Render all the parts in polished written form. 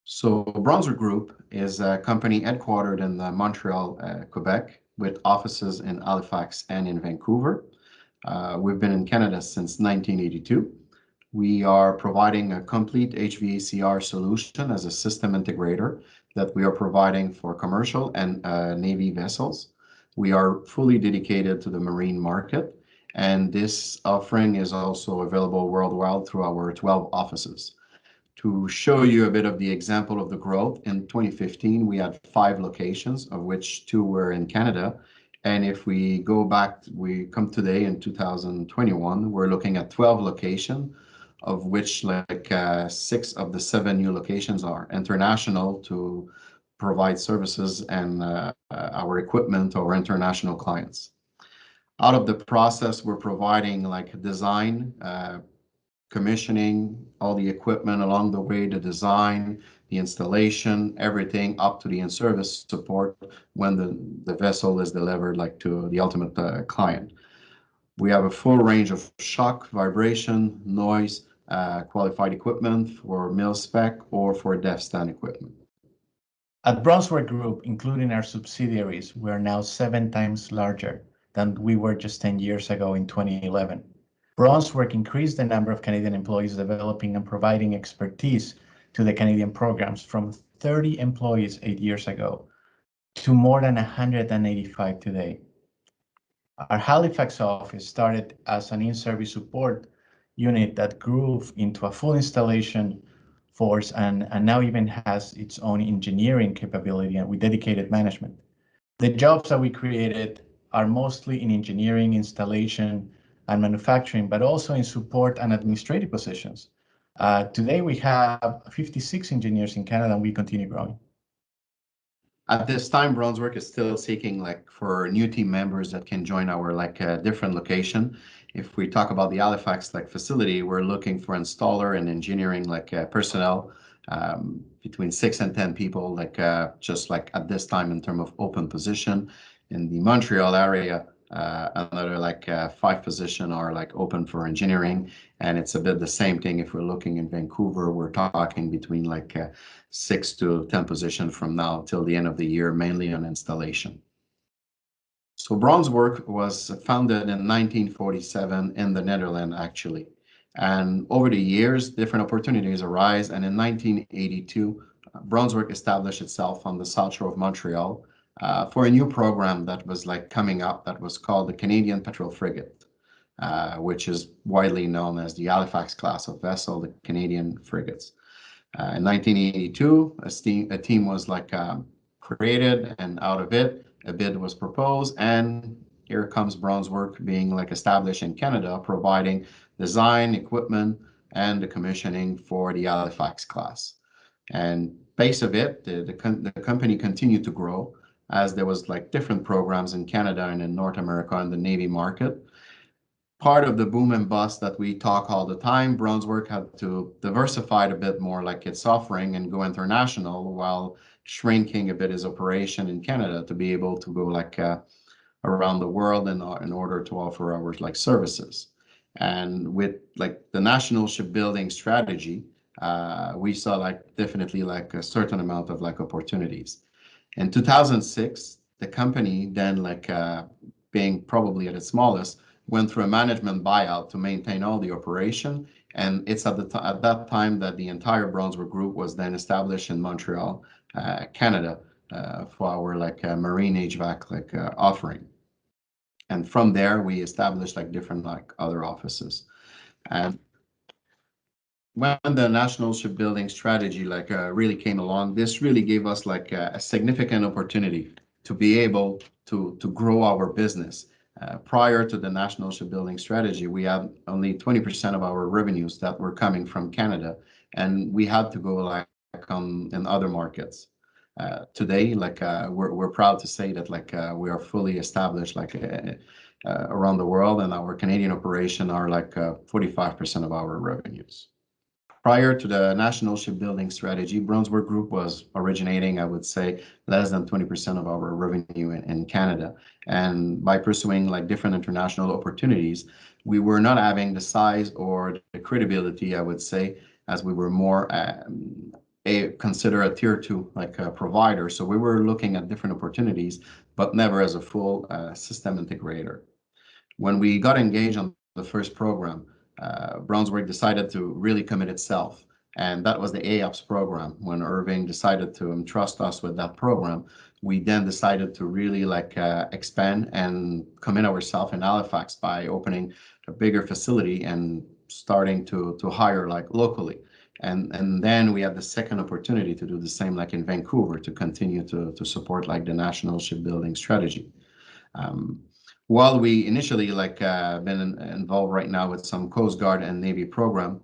So BRONSWERK Group is a company headquartered in Montreal, Quebec, with offices in Halifax and in Vancouver. We've been in Canada since 1982. We are providing a complete HVAC-R solution as a system integrator that we are providing for commercial and Navy vessels. We are fully dedicated to the marine market, and this offering is also available worldwide through our 12 offices. To show you a bit of the example of the growth, in 2015, we had 5 locations, of which 2 were in Canada. And if we go back, we come today in 2021, we're looking at 12 locations, of which 6 of the 7 new locations are international to provide services and our equipment to our international clients. Out of the process, we're providing design, commissioning, all the equipment along the way, the design, the installation, everything up to the in-service support when the vessel is delivered to the ultimate client. We have a full range of shock, vibration, noise, qualified equipment for mil-spec or for def-stand equipment. At BRONSWERK Group, including our subsidiaries, we are now 7 times larger than we were just 10 years ago in 2011. BRONSWERK increased the number of Canadian employees developing and providing expertise to the Canadian programs from 30 employees 8 years ago to more than 185 today. Our Halifax office started as an in-service support unit that grew into a full installation force and now even has its own engineering capability and with dedicated management. The jobs that we created are mostly in engineering, installation, and manufacturing, but also in support and administrative positions. Today we have 56 engineers in Canada and we continue growing. At this time, BRONSWERK is still seeking for new team members that can join our different location. If we talk about the Halifax facility, we're looking for installer and engineering personnel, between 6 and 10 people, just at this time in terms of open position. In the Montreal area, another 5 position are open for engineering, and it's a bit the same thing if we're looking in Vancouver. We're talking between 6 to 10 positions from now till the end of the year, mainly on installation. So BRONSWERK was founded in 1947 in the Netherlands, actually. And over the years, different opportunities arise. And in 1982, BRONSWERK established itself on the South Shore of Montreal for a new program that was coming up that was called the Canadian Patrol Frigate, which is widely known as the Halifax class of vessel, the Canadian frigates. In 1982, a team was created, and out of it, a bid was proposed, and here comes BRONSWERK being established in Canada, providing design, equipment, and the commissioning for the Halifax class. And base of it, the company continued to grow as there was different programs in Canada and in North America and the Navy market. Part of the boom and bust that we talk all the time, BRONSWERK had to diversify a bit more its offering and go international while shrinking a bit its operation in Canada to be able to go around the world in order to offer our services. And with the National Shipbuilding Strategy, we saw definitely a certain amount of opportunities. In 2006, the company then being probably at its smallest, went through a management buyout to maintain all the operation. And it's at that time that the entire BRONSWERK Group was then established in Montreal, Canada, for our marine HVAC offering. And from there, we established different other offices. And when the National Shipbuilding Strategy really came along, this really gave us a significant opportunity to be able to grow our business. Prior to the National Shipbuilding Strategy, we had only 20% of our revenues that were coming from Canada, and we had to go in other markets. Today, we're proud to say that we are fully established around the world, and our Canadian operation are 45% of our revenues. Prior to the National Shipbuilding Strategy, BRONSWERK Group was originating, I would say, less than 20% of our revenue in Canada. And by pursuing different international opportunities, we were not having the size or the credibility, I would say, as we were more consider a tier two like a provider. So we were looking at different opportunities, but never as a full system integrator. When we got engaged on the first program, BRONSWERK decided to really commit itself. And that was the AOPS program. When Irving decided to entrust us with that program, we then decided to really expand and commit ourselves in Halifax by opening a bigger facility and starting to hire like locally. And then we had the second opportunity to do the same like in Vancouver to continue to support like the National Shipbuilding Strategy. Um, while we initially been involved right now with some Coast Guard and Navy program,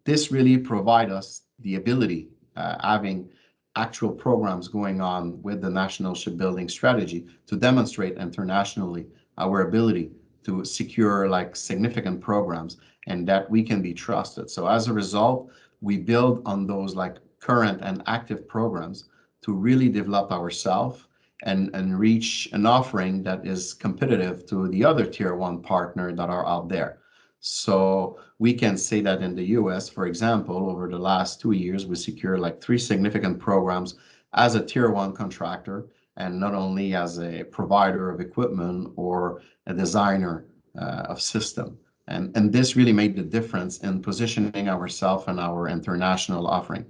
this really provide us the ability, having actual programs going on with the National Shipbuilding Strategy to demonstrate internationally our ability to secure like significant programs and that we can be trusted. So as a result, we build on those like current and active programs to really develop ourselves and reach an offering that is competitive to the other tier one partner that are out there. So we can say that in the US, for example, over the last 2 years, we secured like 3 significant programs as a tier one contractor, and not only as a provider of equipment or a designer of system. And this really made the difference in positioning ourselves and our international offering.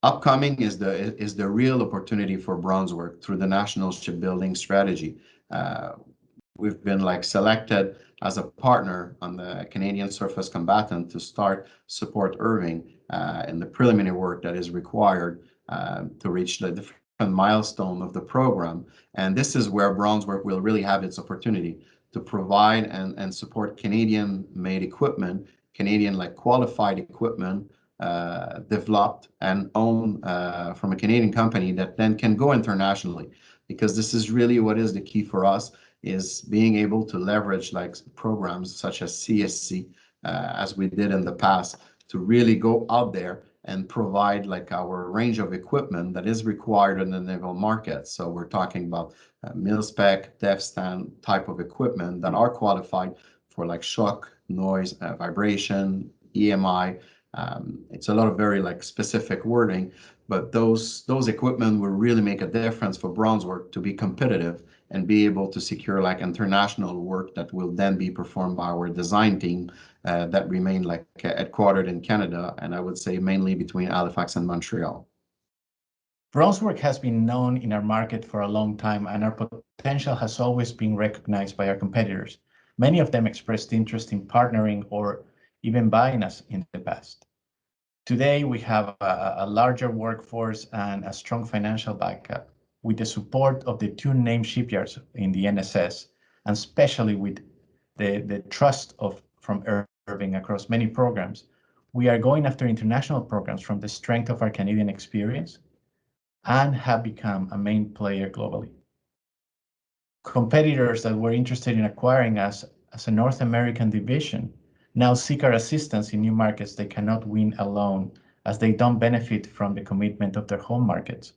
Upcoming is the real opportunity for BRONSWERK through the National Shipbuilding Strategy. We've been like selected as a partner on the Canadian Surface Combatant to start support Irving in the preliminary work that is required to reach the different milestone of the program. And this is where BRONSWERK will really have its opportunity to provide and support Canadian-made equipment, Canadian like qualified equipment developed and owned from a Canadian company that then can go internationally, because this is really what is the key for us, is being able to leverage like programs such as CSC, as we did in the past, to really go out there and provide like our range of equipment that is required in the naval market. So we're talking about mil-spec, DEF-STAN type of equipment that are qualified for like shock, noise, vibration, EMI. It's a lot of very like specific wording, but those equipment will really make a difference for BRONSWERK to be competitive and be able to secure like international work that will then be performed by our design team that remain like headquartered in Canada, and I would say mainly between Halifax and Montreal. BRONSWERK has been known in our market for a long time, and our potential has always been recognized by our competitors. Many of them expressed interest in partnering or even buying us in the past. Today, we have a larger workforce and a strong financial backup. With the support of the 2 named shipyards in the NSS, and especially with the trust from Irving across many programs, we are going after international programs from the strength of our Canadian experience and have become a main player globally. Competitors that were interested in acquiring us as a North American division now seek our assistance in new markets they cannot win alone, as they don't benefit from the commitment of their home markets.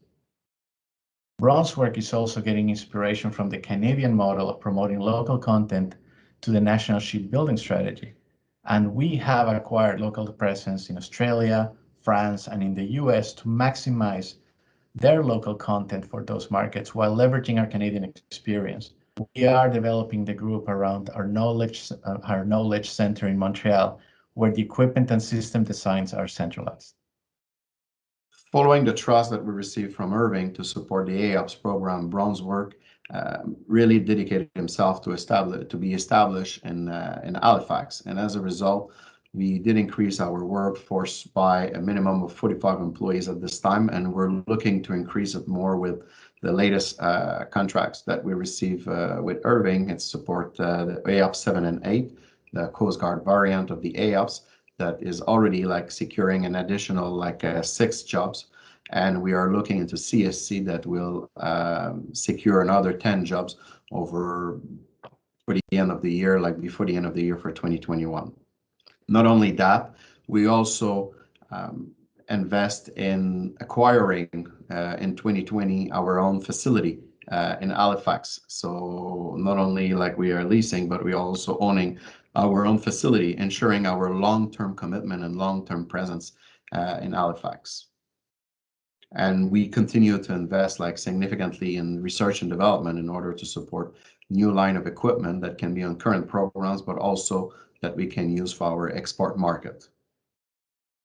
BRONSWERK is also getting inspiration from the Canadian model of promoting local content to the National Shipbuilding Strategy, and we have acquired local presence in Australia, France, and in the US to maximize their local content for those markets while leveraging our Canadian experience. We are developing the group around our knowledge center in Montreal, where the equipment and system designs are centralized. Following the trust that we received from Irving to support the AOPS program, BRONSWERK really dedicated himself to be established in Halifax, and as a result, we did increase our workforce by a minimum of 45 employees at this time, and we're looking to increase it more with the latest contracts that we receive with Irving and support the AOPS 7 and 8, the Coast Guard variant of the AOPS, that is already like securing an additional like 6 jobs, and we are looking into CSC that will secure another 10 jobs over for the end of the year, like before the end of the year for 2021. Not only that, we also invest in acquiring in 2020 our own facility in Halifax. So not only like we are leasing, but we are also owning our own facility, ensuring our long-term commitment and long-term presence in Halifax. And we continue to invest like significantly in research and development in order to support new line of equipment that can be on current programs, but also that we can use for our export market.